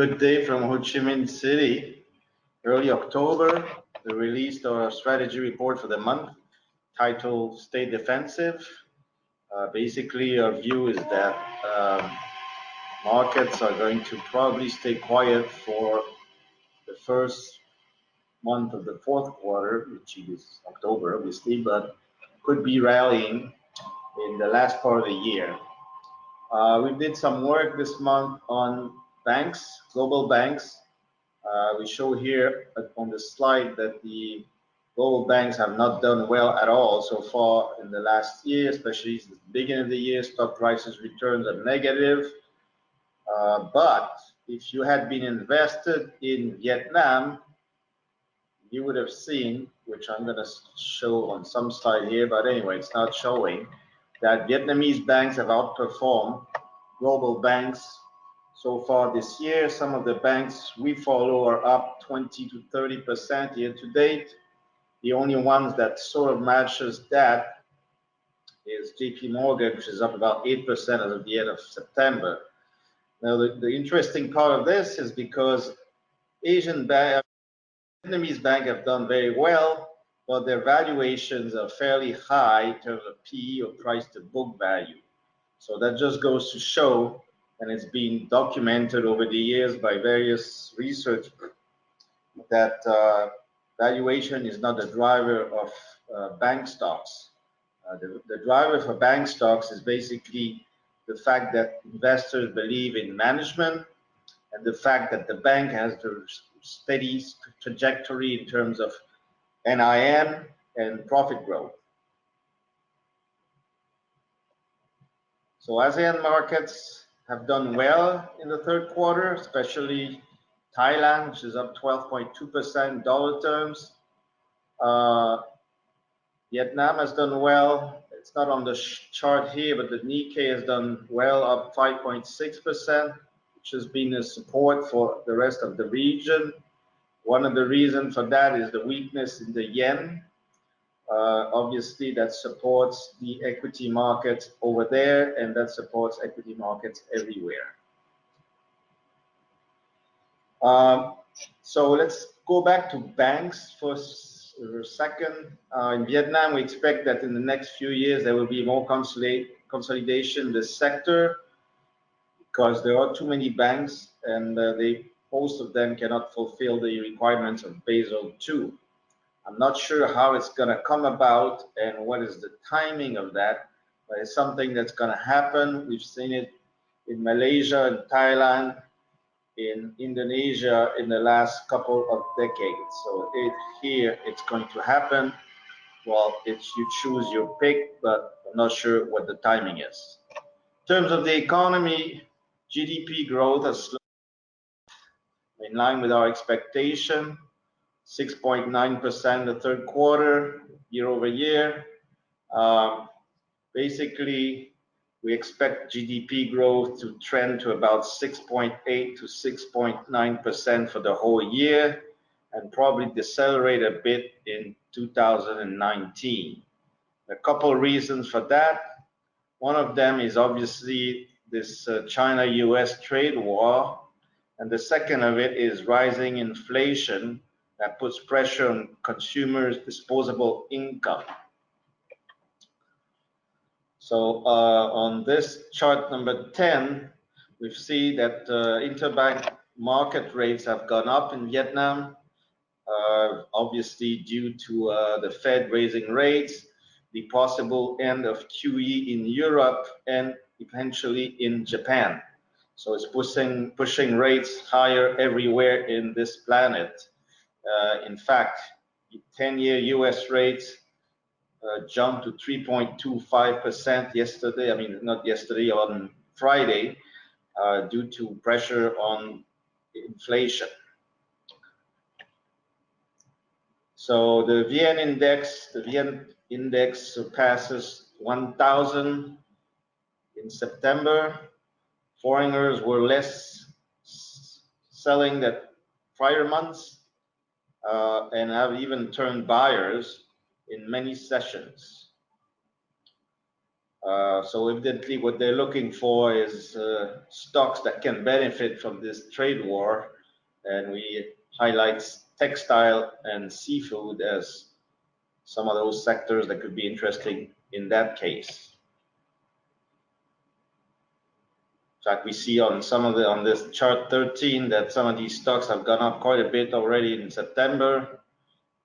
Good day from Ho Chi Minh City. Early October, we released our strategy report for the month titled Stay Defensive. Basically, our view is that markets are going to probably stay quiet for the first month of the fourth quarter, which is October, obviously, but could be rallying in the last part of the year. We did some work this month on banks, global banks. We show here on the slide that the global banks have not done well at all so far in the last year, especially since the beginning of the year. Stock prices returns are negative. But if you had been invested in Vietnam, you would have seen, which I'm going to show on some slide here, but anyway, it's not showing, that Vietnamese banks have outperformed global banks so far this year. Some of the banks we follow are up 20 to 30% year to date. The only ones that sort of matches that is JP Morgan, which is up about 8% as of the end of September. Now, the interesting part of this is because Vietnamese banks have done very well, but their valuations are fairly high in terms of PE or price to book value. So that just goes to show, and it's been documented over the years by various research, that valuation is not the driver of bank stocks. The driver for bank stocks is basically the fact that investors believe in management and the fact that the bank has the steady trajectory in terms of NIM and profit growth. So ASEAN markets have done well in the third quarter, especially Thailand, which is up 12.2% in dollar terms. Vietnam has done well. It's not on the chart here, but the Nikkei has done well, up 5.6%, which has been a support for the rest of the region. One of the reasons for that is the weakness in the yen. Obviously, that supports the equity markets over there, and that supports equity markets everywhere. So let's go back to banks for a second. In Vietnam, we expect that in the next few years there will be more consolidation in the sector because there are too many banks, and most of them cannot fulfill the requirements of Basel II. I'm not sure how it's going to come about and what is the timing of that, but it's something that's going to happen. We've seen it in Malaysia and Thailand, in Indonesia in the last couple of decades. So here it's going to happen. Well, it's you choose your pick, but I'm not sure what the timing is. In terms of the economy, GDP growth has slowed in line with our expectation. 6.9% the third quarter, year over year. Basically, we expect GDP growth to trend to about 6.8 to 6.9% for the whole year, and probably decelerate a bit in 2019. A couple of reasons for that. One of them is obviously this China-US trade war, and the second of it is rising inflation that puts pressure on consumers' disposable income. So on this chart number 10, we see that interbank market rates have gone up in Vietnam, obviously due to the Fed raising rates, the possible end of QE in Europe, and eventually in Japan. So it's pushing rates higher everywhere in this planet. In fact, 10-year US rates jumped to 3.25% yesterday. I mean, not yesterday, on Friday, due to pressure on inflation. So the VN index surpasses 1,000 in September. Foreigners were less selling than prior months. And have even turned buyers in many sessions. So evidently what they're looking for is stocks that can benefit from this trade war, and we highlight textile and seafood as some of those sectors that could be interesting in that case. In fact, we see on on this chart 13 that some of these stocks have gone up quite a bit already in September.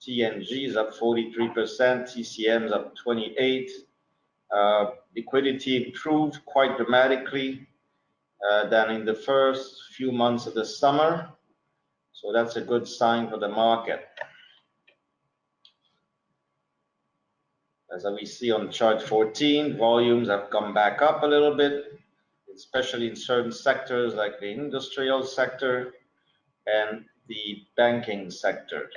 TNG is up 43%, TCM is up 28%. Liquidity improved quite dramatically than in the first few months of the summer. So that's a good sign for the market. As we see on chart 14, volumes have come back up a little bit, especially in certain sectors like the industrial sector and the banking sector.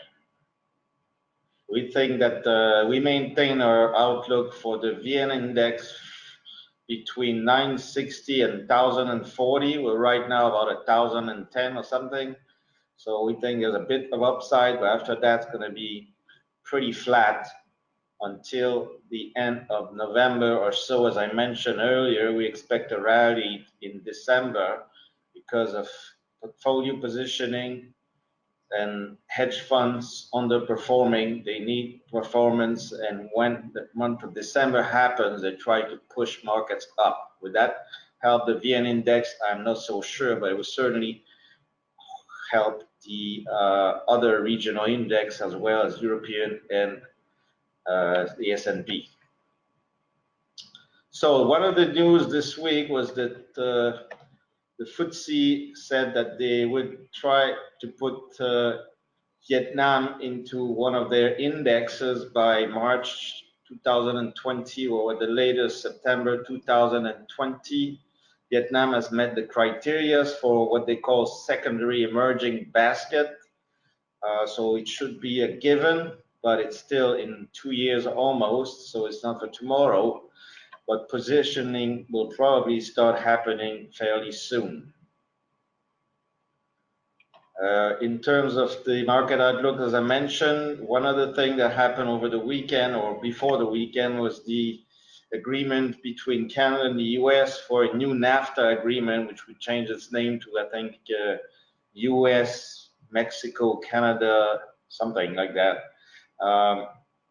We think that we maintain our outlook for the VN index between 960 and 1040. We're right now about 1010 or something. So we think there's a bit of upside, but after that's going to be pretty flat until the end of November or so. As I mentioned earlier, we expect a rally in December because of portfolio positioning and hedge funds underperforming. They need performance, and when the month of December happens, they try to push markets up. Would that help the VN index? I'm not so sure, but it will certainly help the other regional index as well as European and the S&P. So one of the news this week was that the FTSE said that they would try to put Vietnam into one of their indexes by March 2020 or at the latest September 2020. Vietnam has met the criteria for what they call secondary emerging basket. So it should be a given, but it's still in 2 years almost, so it's not for tomorrow. But positioning will probably start happening fairly soon. In terms of the market outlook, as I mentioned, one other thing that happened over the weekend or before the weekend was the agreement between Canada and the US for a new NAFTA agreement, which would change its name to, I think, US, Mexico, Canada, something like that,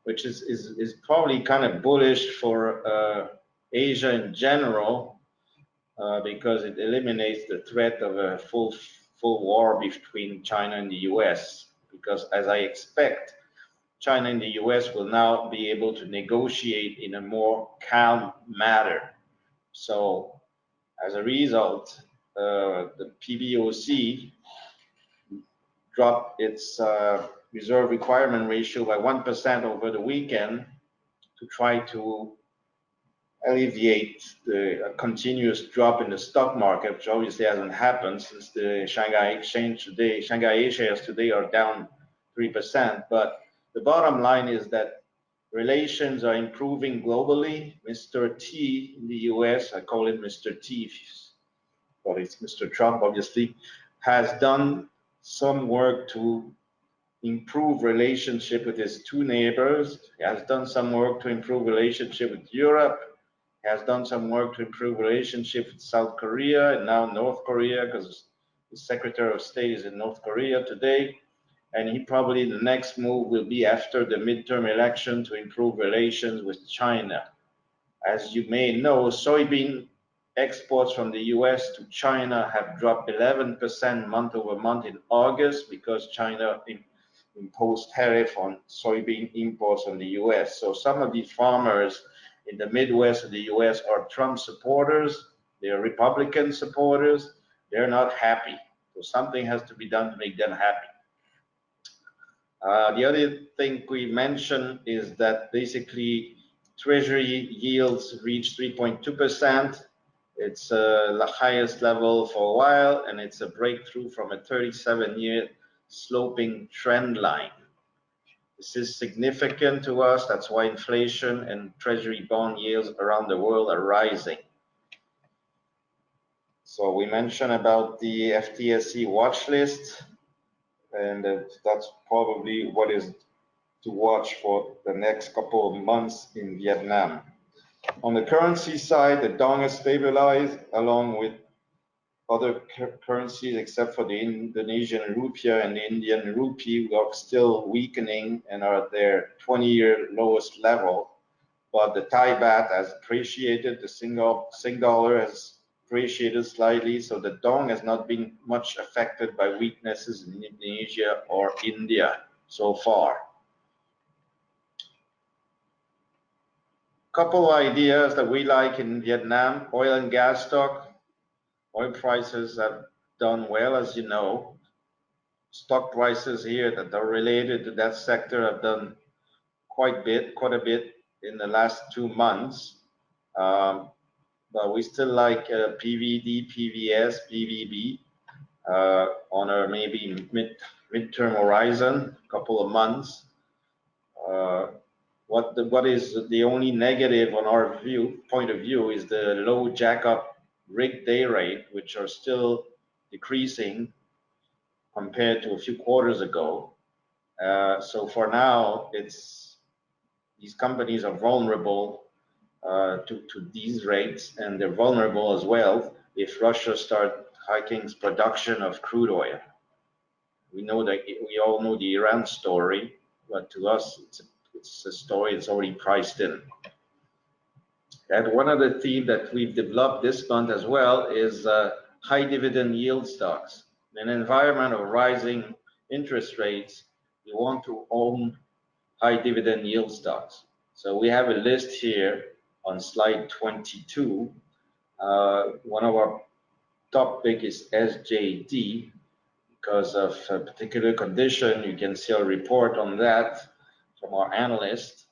which is probably kind of bullish for Asia in general, because it eliminates the threat of a full war between China and the US. Because as I expect, China and the US will now be able to negotiate in a more calm manner. So as a result, the PBOC dropped its reserve requirement ratio by 1% over the weekend to try to alleviate the continuous drop in the stock market, which obviously hasn't happened since the Shanghai exchange today. Shanghai A shares today are down 3%. But the bottom line is that relations are improving globally. Mr. T in the US, I call him Mr. T, well, it's Mr. Trump, obviously, has done some work to improve relationship with his two neighbors. He has done some work to improve relationship with Europe. Has done some work to improve relationship with South Korea and now North Korea, because the Secretary of State is in North Korea today. And he probably, the next move will be after the midterm election to improve relations with China. As you may know, soybean exports from the US to China have dropped 11% month over month in August because China imposed tariff on soybean imports from the US. So some of these farmers in the Midwest of the US are Trump supporters, they're Republican supporters, they're not happy. So something has to be done to make them happy. The other thing we mentioned is that basically Treasury yields reached 3.2%. It's the highest level for a while, and it's a breakthrough from a 37-year sloping trend line. This is significant to us. That's why inflation and Treasury bond yields around the world are rising. So we mentioned about the FTSE watch list, and that's probably what is to watch for the next couple of months in Vietnam. On the currency side, the dong has stabilized along with other currencies except for the Indonesian rupiah and the Indian rupee are still weakening and are at their 20-year lowest level. But the Thai baht has appreciated, the Sing dollar has appreciated slightly, so the dong has not been much affected by weaknesses in Indonesia or India so far. Couple of ideas that we like in Vietnam: oil and gas stock. Oil prices have done well, as you know. Stock prices here that are related to that sector have done quite a bit in the last 2 months. But we still like PVD, PVS, PVB on a maybe midterm horizon, couple of months. What is the only negative on our point of view is the low jackup rig day rate, which are still decreasing compared to a few quarters ago. So for now, these companies are vulnerable to these rates, and they're vulnerable as well if Russia starts hiking its production of crude oil. We all know the Iran story, but to us, it's a story that's already priced in. And one other theme that we've developed this month as well is high dividend yield stocks. In an environment of rising interest rates, you want to own high dividend yield stocks. So we have a list here on slide 22. One of our top pick is SJD. Because of a particular condition, you can see a report on that from our analyst.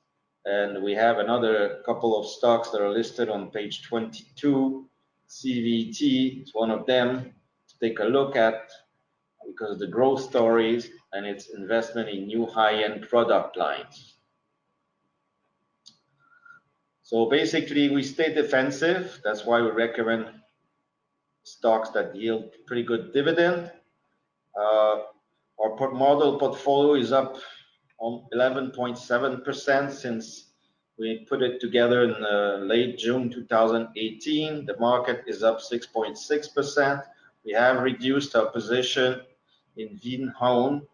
And we have another couple of stocks that are listed on page 22. CVT is one of them to take a look at because of the growth stories and its investment in new high-end product lines. So basically, we stay defensive. That's why we recommend stocks that yield pretty good dividend. Our model portfolio is up on 11.7% since we put it together in late June 2018. The market is up 6.6%. We have reduced our position in Vinhome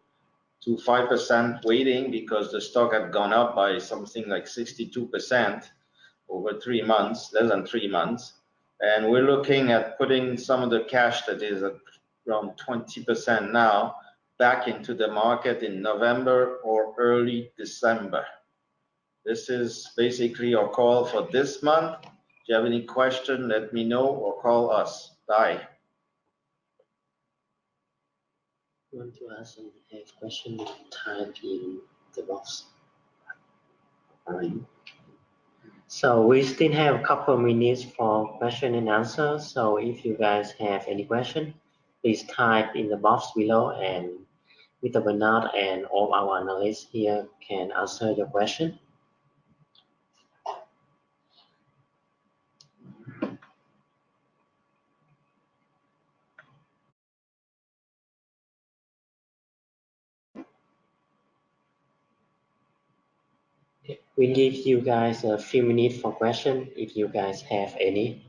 to 5% weighting because the stock had gone up by something like 62% over 3 months, less than 3 months. And we're looking at putting some of the cash that is at around 20% now back into the market in November or early December. This is basically our call for this month. If you have any question, let me know or call us. Bye. You want to ask a question, type in the box. So we still have a couple minutes for question and answer. So if you guys have any question, please type in the box below, and Mr. Bernard and all our analysts here can answer your question. We give you guys a few minutes for question if you guys have any.